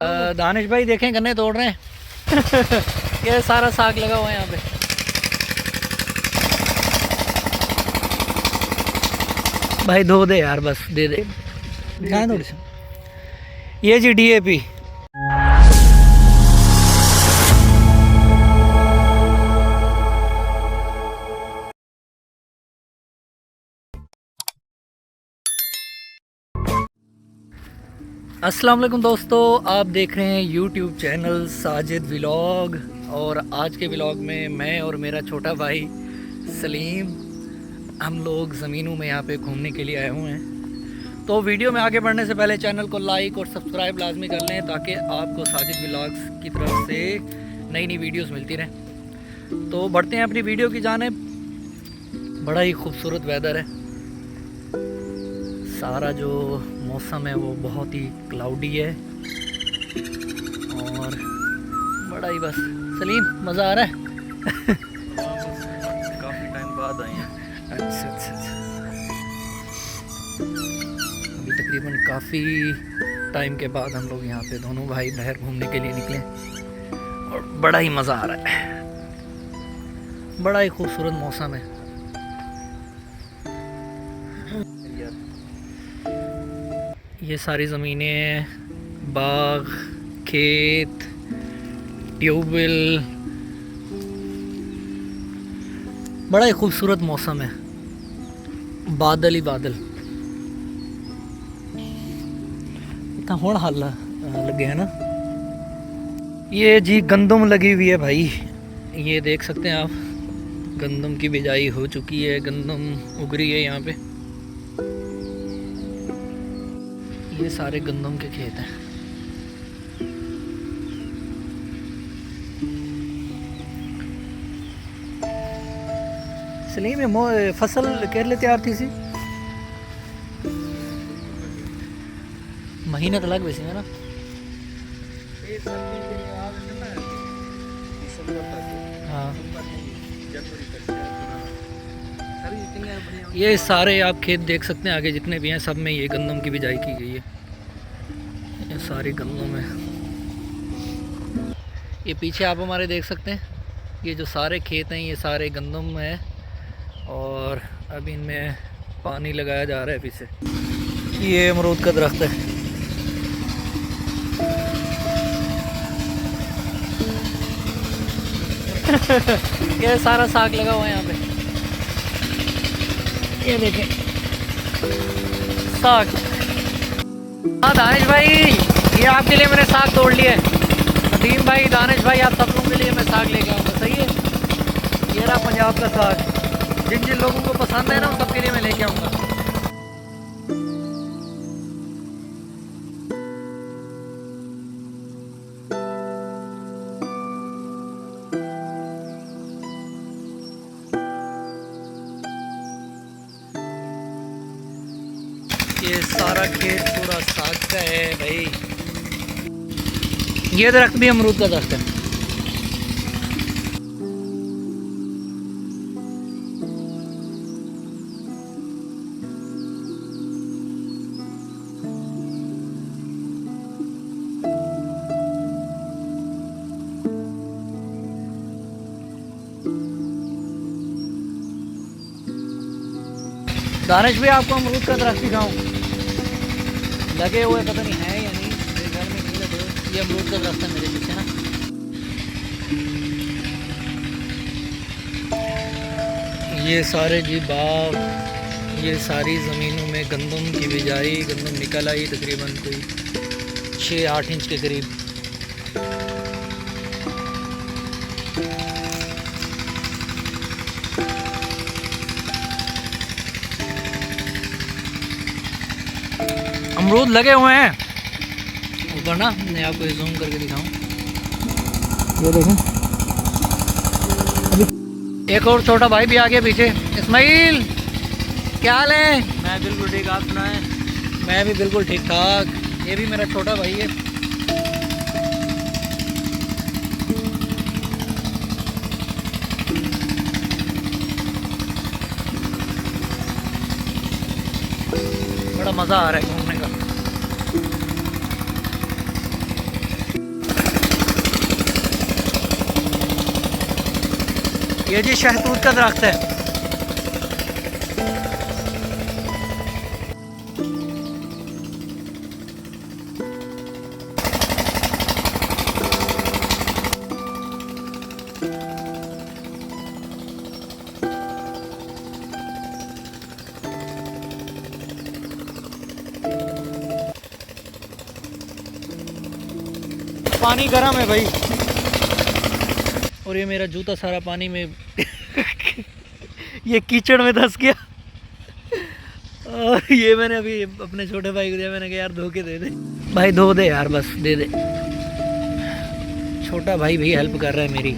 दानिश भाई देखें गन्ने तोड़ रहे हैं। ये सारा साग लगा हुआ है यहाँ पे। भाई धो दे यार, बस दे दे। कहाँ थोड़ी सी ये जी DAP। अस्सलाम वालेकुम दोस्तों, आप देख रहे हैं YouTube चैनल साजिद व्लॉग। और आज के व्लॉग में मैं और मेरा छोटा भाई सलीम हम लोग ज़मीनों में यहाँ पे घूमने के लिए आए हुए हैं। तो वीडियो में आगे बढ़ने से पहले चैनल को लाइक और सब्सक्राइब लाजमी कर लें ताकि आपको साजिद व्लॉग्स की तरफ से नई नई वीडियोस मिलती रहें। तो बढ़ते हैं अपनी वीडियो की जानिब। बड़ा ही खूबसूरत वेदर है, सारा जो मौसम है वो बहुत ही क्लाउडी है और बड़ा ही बस सलीम मज़ा आ रहा है। काफ़ी टाइम बाद आए हैं। अच्छा अच्छा अच्छा, अभी तकरीबन काफ़ी टाइम के बाद हम लोग यहाँ पे दोनों भाई बाहर घूमने के लिए निकले और बड़ा ही मज़ा आ रहा है। बड़ा ही खूबसूरत मौसम है। ये सारी ज़मीनें, बाग, खेत, ट्यूबवेल, बड़ा ही खूबसूरत मौसम है। बादल ही बादल, इतना होड़ हाल लगे है ना। ये जी गंदम लगी हुई है भाई, ये देख सकते हैं आप। गंदम की बिजाई हो चुकी है, गंदम उग रही है यहाँ पे। ये सारे गंदम के खेत हैं। सलीम ये फसल केरले तैयार थी सी महीना तो लग वैसे है ना। हाँ, ये सारे आप खेत देख सकते हैं आगे जितने भी हैं, सब में ये गंदम की बिजाई की गई है। ये सारे गंदम है। ये पीछे आप हमारे देख सकते हैं, ये जो सारे खेत हैं ये सारे गंदम है और अब इनमें पानी लगाया जा रहा है पीछे। ये अमरूद का दरख्त है। ये सारा साग लगा हुआ है यहाँ पे, ये देखें साग। हाँ दानिश भाई, ये आपके लिए मैंने साग तोड़ लिया है। नदीम भाई, दानिश भाई, आप सब लोगों के लिए मैं साग लेके आऊँगा, सही है। ये रहा पंजाब का साग, जिन जिन लोगों को पसंद है ना उन सबके लिए मैं लेके आऊँगा। ये सारा खेत पूरा साग का है भाई। ये दरख्त भी अमरूद का दरख्त है। दानिश भी आपको अमरूद का दरख्त दिखाऊं, लगे हुए पता नहीं है या नहीं, मेरे घर में नहीं लगे। ये अमरूद का दरख्त है मेरे पीछे ना। ये सारे जी बाग, ये सारी ज़मीनों में गंदम की बिजाई, गंदम निकल आई तकरीबन कोई 6-8 इंच के करीब। अमरूद लगे हुए हैं ऊपर ना, मैं आपको जूम करके दिखाऊं। ये देखें, एक और छोटा भाई भी आ गया पीछे। इस्माइल, क्या हाल है? मैं बिल्कुल ठीक, आप सुनाएं? मैं भी बिल्कुल ठीक ठाक। ये भी मेरा छोटा भाई है। बड़ा मज़ा आ रहा है घूमने का। ये जी शहतूत का दरख्त है। पानी गर्म है भाई। और ये मेरा जूता सारा पानी में ये कीचड़ में धंस गया। और ये मैंने अभी अपने छोटे भाई को दिया, मैंने कहा यार धो के दे दे भाई, धो दे यार, बस दे दे। छोटा भाई भी हेल्प कर रहा है मेरी।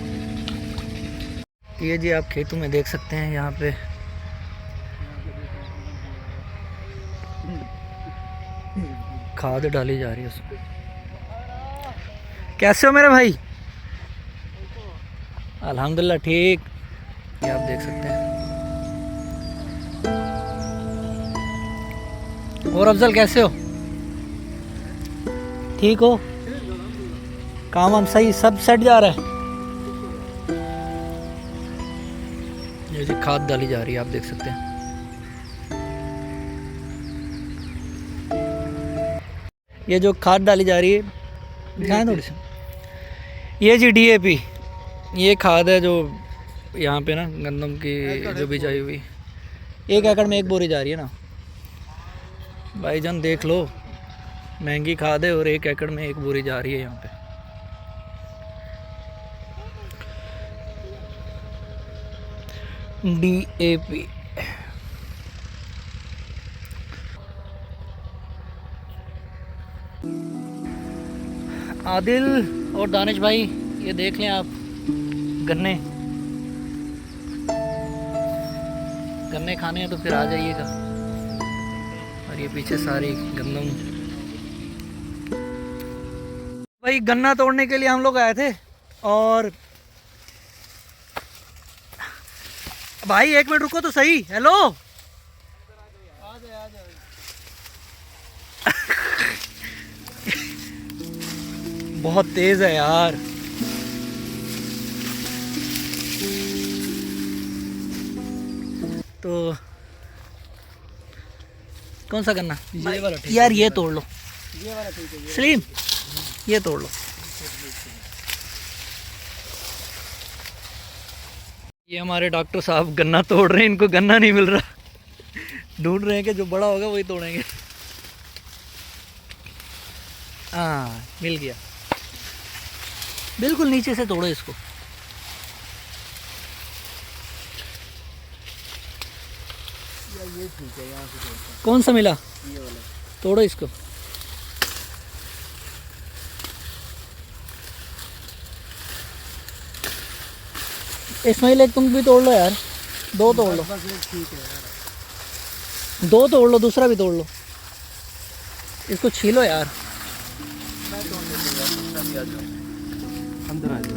ये जी आप खेतों में देख सकते हैं, यहाँ पे खाद डाली जा रही है उसमें। कैसे हो मेरे भाई? अल्हम्दुलिल्लाह ठीक। ये आप देख सकते हैं। और अफजल कैसे हो? ठीक हो? काम हम सही सब सेट जा रहा है। ये जी खाद डाली जा रही है, आप देख सकते हैं। ये जो खाद डाली जा रही है, दिखाएं थोड़ी सी। ये जी डीएपी, ये खाद है जो यहाँ पे ना गंदम की जो बिजाई हुई 1 एकड़ में 1 बोरी जा रही है ना भाईजान, देख लो महंगी खाद है और 1 एकड़ में 1 बोरी जा रही है यहाँ पे। डीएपी आदिल और दानिश भाई, ये देख लें आप गन्ने गन्ने खाने हैं तो फिर आ जाइएगा। और ये पीछे सारी गंदम। भाई गन्ना तोड़ने के लिए हम लोग आए थे। और भाई 1 मिनट रुको तो सही। हेलो बहुत तेज है यार। तो कौन सा गन्ना? ये वाला ठीक यार, ये तोड़ लो। ये वाला ठीक है सलीम, ये तोड़ लो। ये हमारे डॉक्टर साहब गन्ना तोड़ रहे हैं, इनको गन्ना नहीं मिल रहा। ढूंढ रहे हैं कि जो बड़ा होगा वही तोड़ेंगे। हाँ मिल गया, बिल्कुल नीचे से तोड़ो इसको। ये ठीक है, यहाँ से कौन सा मिला? ये वाला तोड़ो इसको। इस्माइल एक तुम भी तोड़ लो यार, 2 तोड़ लो। ठीक है यार, 2 तोड़ लो, दूसरा भी तोड़ लो। इसको छीलो यार।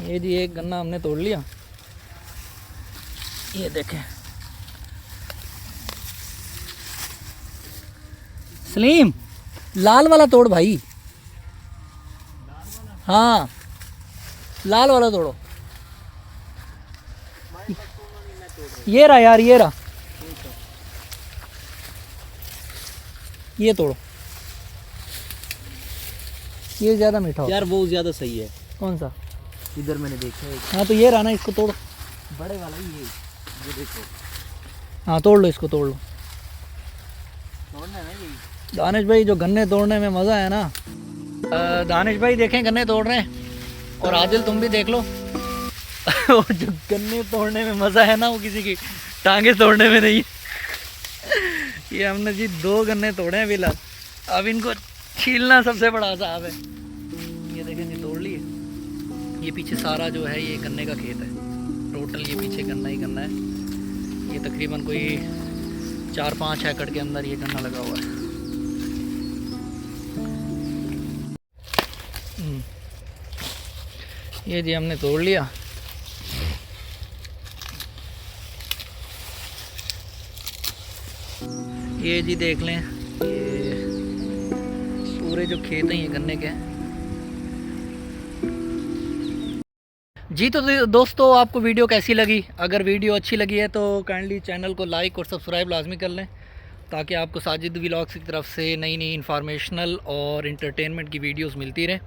ये जी एक गन्ना हमने तोड़ लिया, ये देखें। सलीम लाल वाला तोड़ भाई। हाँ लाल वाला तोड़ो। ये रहा यार, ये रहा, ये तोड़ो। ये ज़्यादा मीठा यार, वो ज़्यादा सही है। कौन सा? इधर मैंने देखा है। हाँ तो ये रहा ना, इसको तोड़ो। बड़े वाला ये देखो। हाँ तोड़ लो, इसको तोड़ लो। तोड़ना है ये दानिश भाई, जो गन्ने तोड़ने में मज़ा है ना। दानिश भाई देखें गन्ने तोड़ रहे हैं, और आदिल तुम भी देख लो। और जो गन्ने तोड़ने में मज़ा है ना, वो किसी की टांगे तोड़ने में नहीं। ये हमने जी 2 गन्ने तोड़े हैं फिलहाल। अब इनको छीलना सबसे बड़ा साहब है। ये देखें जी तोड़ लिए। ये पीछे सारा जो है ये गन्ने का खेत है, टोटल ये पीछे गन्ना ही गन्ना है। ये तकरीबन कोई 4-5 एकड़ के अंदर ये गन्ना लगा हुआ है। ये जी हमने तोड़ लिया। ये जी देख लें, ये पूरे जो खेत हैं ये गन्ने के हैं। जी तो दोस्तों, आपको वीडियो कैसी लगी? अगर वीडियो अच्छी लगी है तो काइंडली चैनल को लाइक और सब्सक्राइब लाजमी कर लें, ताकि आपको साजिद व्लॉग्स की तरफ से नई नई इंफॉर्मेशनल और इंटरटेनमेंट की वीडियोस मिलती रहें।